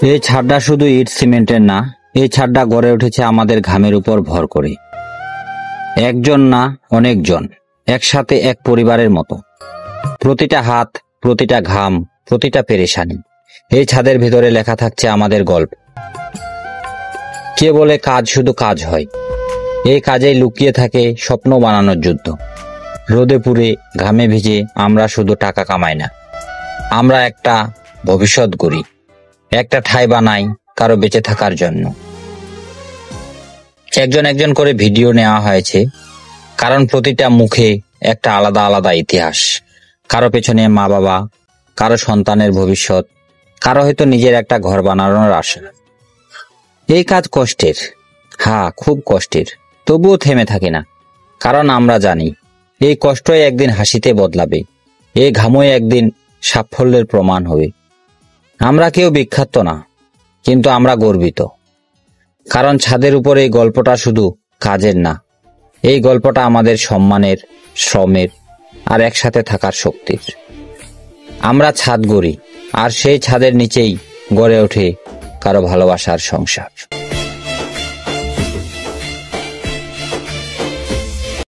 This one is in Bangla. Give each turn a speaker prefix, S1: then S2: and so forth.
S1: এই ছাদটা শুধু ইট সিমেন্টের না, এই ছাদটা গড়ে উঠেছে আমাদের ঘামের উপর ভর করে। একজন না, অনেকজন একসাথে, এক পরিবারের মতো। প্রতিটা হাত, প্রতিটা ঘাম, প্রতিটা পেরেশানি, এই ছাদের ভিতরে লেখা থাকছে আমাদের গল্প। কে বলে কাজ শুধু কাজ হয়? এই কাজেই লুকিয়ে থাকে স্বপ্ন বানানোর যুদ্ধ। রোদে পুড়ে, ঘামে ভিজে আমরা শুধু টাকা কামাই না, আমরা একটা ভবিষ্যৎ গড়ি, একটা ঠাঁই বানাই কারো বেঁচে থাকার জন্য। একজন একজন করে ভিডিও নেওয়া হয়েছে, কারণ প্রতিটা মুখে একটা আলাদা আলাদা ইতিহাস। কারো পেছনে মা বাবা, কারো সন্তানের ভবিষ্যৎ, কারো হয়তো নিজের একটা ঘর বানানোর আশা। এই কাজ কষ্টের, হ্যাঁ খুব কষ্টের, তবুও থেমে থাকে না, কারণ আমরা জানি এই কষ্টই একদিন হাসিতে বদলাবে, এই ঘামই একদিন সাফল্যের প্রমাণ হবে। আমরা কেউ বিখ্যাত না, কিন্তু আমরা গর্বিত, কারণ ছাদের উপর এই গল্পটা শুধু কাজের না, এই গল্পটা আমাদের সম্মানের, শ্রমের আর একসাথে থাকার শক্তির। আমরা ছাদ গড়ি, আর সেই ছাদের নিচেই গড়ে ওঠে কারো ভালোবাসার সংসার।